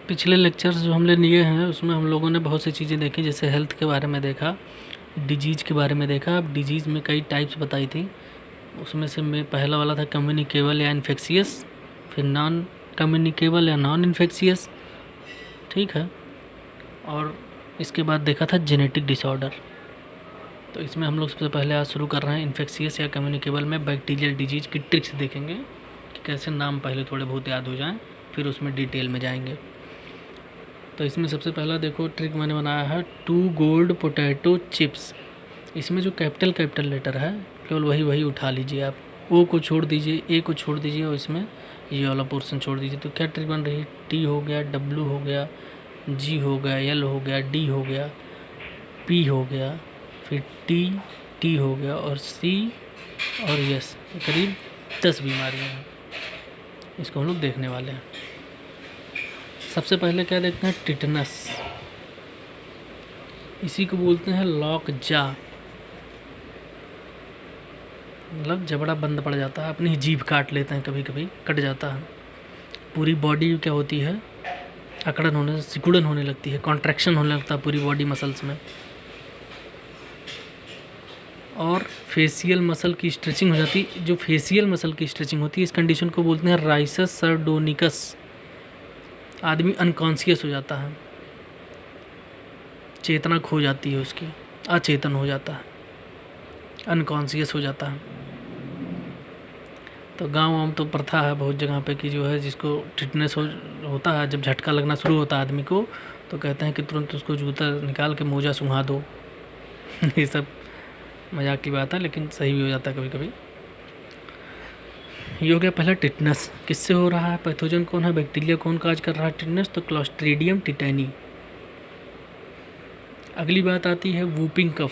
पिछले लेक्चर्स जो हमने लिए हैं उसमें हम लोगों ने बहुत सी चीज़ें देखी, जैसे हेल्थ के बारे में देखा, डिजीज़ के बारे में देखा। अब डिजीज़ में कई टाइप्स बताई थी, उसमें से मैं पहला वाला था कम्युनिकेबल या इन्फेक्शियस, फिर नॉन कम्युनिकेबल या नॉन इन्फेक्शियस, ठीक है। और इसके बाद देखा था जेनेटिक डिसऑर्डर। तो इसमें हम लोग सबसे पहले आज शुरू कर रहे हैं इन्फेक्शियस या कम्युनिकेबल में बैक्टीरियल डिजीज़ की ट्रिक्स देखेंगे कि कैसे नाम पहले थोड़े बहुत याद हो जाएं, फिर उसमें डिटेल में जाएंगे। तो इसमें सबसे पहला देखो ट्रिक मैंने बनाया है 2 गोल्ड पोटैटो चिप्स। इसमें जो कैपिटल लेटर है केवल वही उठा लीजिए आप, ओ को छोड़ दीजिए, ए को छोड़ दीजिए और इसमें ये वाला पोर्शन छोड़ दीजिए। तो क्या ट्रिक बन रही है, टी हो गया, डब्ल्यू हो गया, जी हो गया, एल हो गया, डी हो गया, पी हो गया, फिर टी हो गया और सी और यस। करीब 10 बीमारियाँ हैं, इसको हम लोग देखने वाले हैं। सबसे पहले क्या देखते हैं, टिटनस। इसी को बोलते हैं लॉक जा, मतलब जबड़ा बंद पड़ जाता है, अपनी जीभ काट लेते हैं, कभी कभी कट जाता है। पूरी बॉडी क्या होती है, अकड़न होने, सिकुड़न होने लगती है, कॉन्ट्रैक्शन होने लगता है पूरी बॉडी मसल्स में, और फेशियल मसल की स्ट्रेचिंग हो जाती है। जो फेशियल मसल की स्ट्रेचिंग होती है, इस कंडीशन को बोलते हैं राइसस सर्डोनिकस। आदमी अनकॉन्शियस हो जाता है, चेतना खो जाती है उसकी, अचेतन हो जाता है, अनकॉन्शियस हो जाता है। तो गांव वाम तो प्रथा है बहुत जगह पे कि जो है जिसको टिटनेस होता है, जब झटका लगना शुरू होता है आदमी को, तो कहते हैं कि तुरंत उसको जूता निकाल के मोजा सुंघा दो। ये सब मजाक की बात है, लेकिन सही भी हो जाता है कभी कभी। ये हो गया पहला टिटनेस। किससे हो रहा है, पैथोजन कौन है, बैक्टीरिया कौन काज कर रहा है टिटनेस, तो क्लॉस्ट्रीडियम टिटेनी। अगली बात आती है वूपिंग कफ।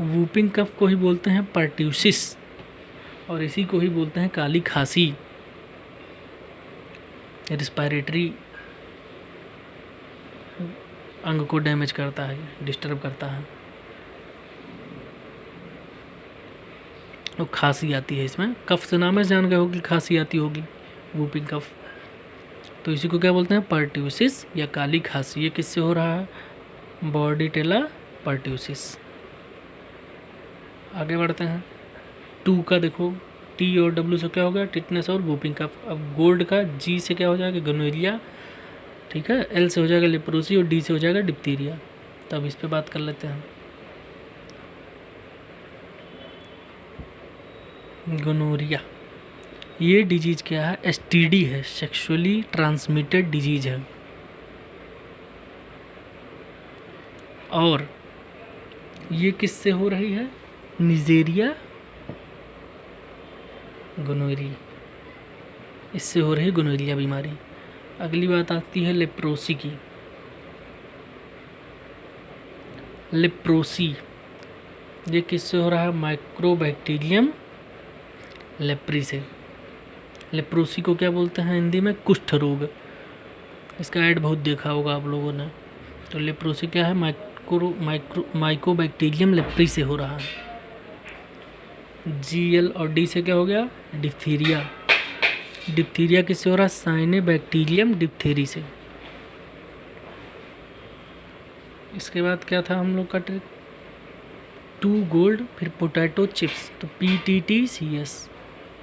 वूपिंग कफ को ही बोलते हैं पर्ट्यूसिस, और इसी को ही बोलते हैं काली खांसी। रिस्पायरेटरी अंग को डैमेज करता है, डिस्टर्ब करता है, तो खांसी आती है इसमें। कफ से नाम से जान गए होगी, खांसी आती होगी, वूपिंग कफ। तो इसी को क्या बोलते हैं, पर्ट्यूसिस या काली खांसी। ये किससे हो रहा है, बॉर्डिटेला पर्ट्यूसिस। आगे बढ़ते हैं, 2 का देखो, टी और डब्ल्यू से क्या हो गया, टिटनेस और वूपिंग कफ। अब गोल्ड का जी से क्या हो जाएगा, गोनोरिया, ठीक है। एल से हो जाएगा लेप्रोसी और डी से हो जाएगा डिप्थीरिया। तो अब इस पे बात कर लेते हैं। गोनोरिया ये डिजीज़ क्या है, एसटीडी है, सेक्सुअली ट्रांसमिटेड डिजीज़ है, और ये किससे हो रही है, निजेरिया गोनोरी, इससे हो रही गोनोरिया बीमारी। अगली बात आती है लेप्रोसी की। लेप्रोसी ये किससे हो रहा है, माइक्रोबैक्टीरियम लेप्री से। लेप्रोसी को क्या बोलते हैं हिंदी में, कुष्ठ रोग। इसका ऐड बहुत देखा होगा आप लोगों ने। तो लेप्रोसी क्या है, माइकोबैक्टीरियम लेप्री से हो रहा है। जीएल और डी से क्या हो गया, डिप्थीरिया। डिप्थीरिया किससे हो रहा है, साइनेबैक्टीरियम डिप्थेरी से। इसके बाद क्या था हम लोग का ट्रिक, 2 गोल्ड, फिर पोटैटो चिप्स, तो PTTCS।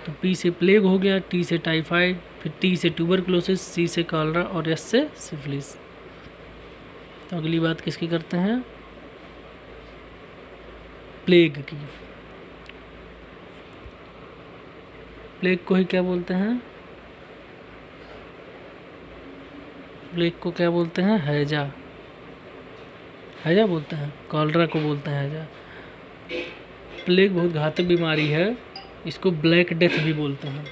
तो पी से प्लेग हो गया, टी से टाइफाइड, फिर टी से ट्यूबरकुलोसिस, सी से कॉलरा और एस से सिफिलिस। तो अगली बात किसकी करते हैं, प्लेग की। प्लेग को ही क्या बोलते हैं, प्लेग को क्या बोलते हैं, हैजा। हैजा बोलते हैं, कॉलरा को बोलते हैं हैजा। प्लेग बहुत घातक बीमारी है, इसको ब्लैक डेथ भी बोलते हैं,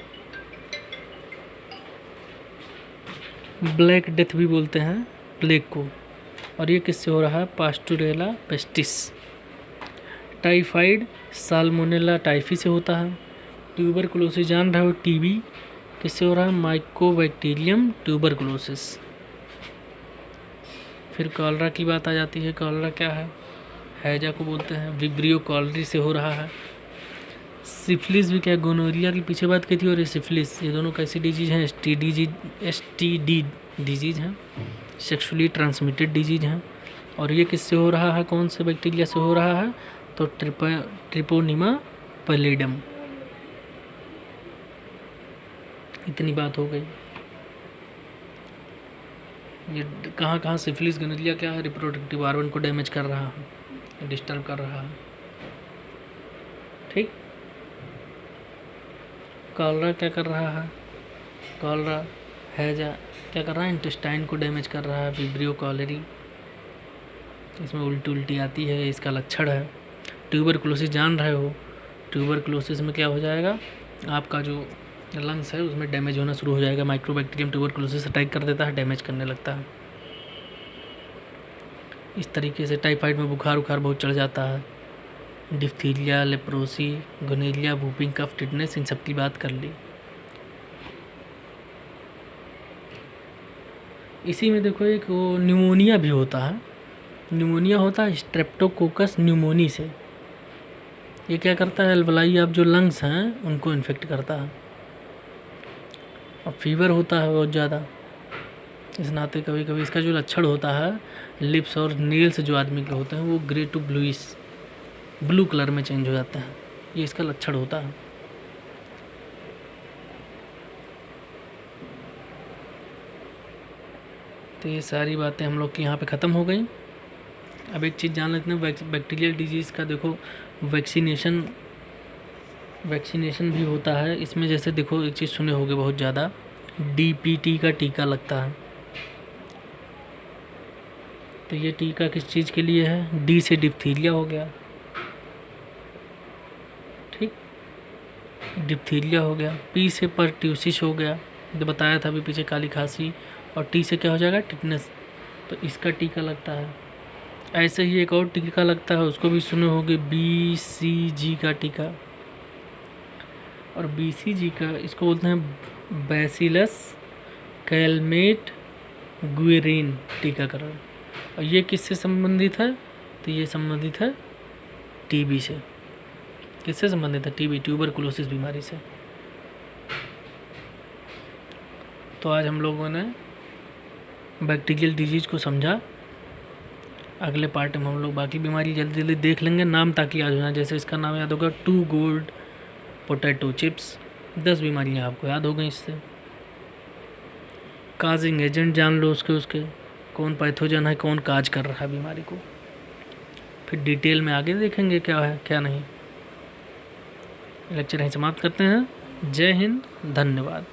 ब्लैक डेथ भी बोलते हैं प्लेग को। और ये किससे हो रहा है, पास्टुरेला पेस्टिस। टाइफाइड साल्मोनेला टाइफी से होता है। ट्यूबरकुलोसिस जान रहे हो, टीबी किससे हो रहा है, माइकोबैक्टीरियम ट्यूबरकुलोसिस। फिर कॉलरा की बात आ जाती है। कॉलरा क्या है, हैजा को बोलते हैं, विब्रियो कॉलरी से हो रहा है। सिफिलिस भी क्या, गोनोरिया की पीछे बात की थी, और ये सिफिलिस, ये दोनों कैसी डिजीज हैं? एसटीडी डिजीज हैं, सेक्सुअली ट्रांसमिटेड डिजीज हैं। और ये किससे हो रहा है, कौन से बैक्टीरिया से हो रहा है? तो ट्रिपोनिमा पैलिडम। इतनी बात हो गई। ये कहाँ कहाँ सिफिलिस गोनोरिया क्या है? रिप्रोडक्टिव ऑर्गन को डैमेज कर रहा है, डिस्टर्ब कर रहा है। ठीक। कॉलरा क्या कर रहा है? कॉलरा हैजा क्या कर रहा है? इंटेस्टाइन को डैमेज कर रहा है, विब्रियो कॉलेरी, इसमें उल्टी उल्टी आती है, इसका लक्षण है। ट्यूबरकुलोसिस जान रहे हो? ट्यूबरकुलोसिस में क्या हो जाएगा, आपका जो लंग्स है उसमें डैमेज होना शुरू हो जाएगा। माइक्रोबैक्टीरियम ट्यूबरकुलोसिस अटैक कर देता है, डैमेज करने लगता है। इस तरीके से टाइफाइड में बुखार उखार बहुत चढ़ जाता है। Diphtheria, leprosy, gonorrhoea, whooping cough, tetanus, इन सब की बात कर ली। इसी में देखो एक वो न्यूमोनिया भी होता है। न्यूमोनिया होता है स्ट्रेप्टोकोकस न्यूमोनी से। ये क्या करता है, अल्वलाई आप जो लंग्स हैं उनको इन्फेक्ट करता है, और फीवर होता है बहुत ज़्यादा। इस नाते कभी कभी इसका जो लक्षण होता है, लिप्स और नील्स जो आदमी के होते हैं वो grey to bluish, blue colour में चेंज हो जाते हैं। ये इसका लक्षण होता है। तो ये सारी बातें हम लोग की यहाँ पे ख़त्म हो गई। अब एक चीज़ जान लेते हैं बैक्टीरियल डिजीज़ का। देखो वैक्सीनेशन भी होता है इसमें। जैसे देखो एक चीज़ सुने होगे बहुत ज़्यादा, DPT का टीका लगता है। तो ये टीका किस चीज़ के लिए है? D से डिप्थीरिया हो गया, ठीक, डिप्थीरिया हो गया। P से परट्यूसिस हो गया, जो बताया था अभी पीछे, काली खांसी। और T से क्या हो जाएगा? टिटनेस। तो इसका टीका लगता है। ऐसे ही एक और टीका लगता है, उसको भी सुने होंगे, BCG का टीका। और BCG का इसको बोलते हैं बैसिलस कैलमेट गुएरिन टीकाकरण। और ये किससे संबंधित है? तो ये संबंधित है TB से। किससे संबंधित है? TB, ट्यूबरकुलोसिस बीमारी से। तो आज हम लोगों ने बैक्टीरियल डिजीज़ को समझा। अगले पार्ट में हम लोग बाकी बीमारी जल्दी जल्दी देख लेंगे, नाम ताकि याद हो जाए। जैसे इसका नाम याद होगा, 2 गोल्ड पोटैटो चिप्स। 10 बीमारियाँ आपको याद हो गई इससे। काजिंग एजेंट जान लो उसके कौन पैथोजन है, कौन काज कर रहा है बीमारी को। फिर डिटेल में आगे देखेंगे क्या है क्या नहीं। लेक्चर यहीं समाप्त करते हैं। जय हिंद, धन्यवाद।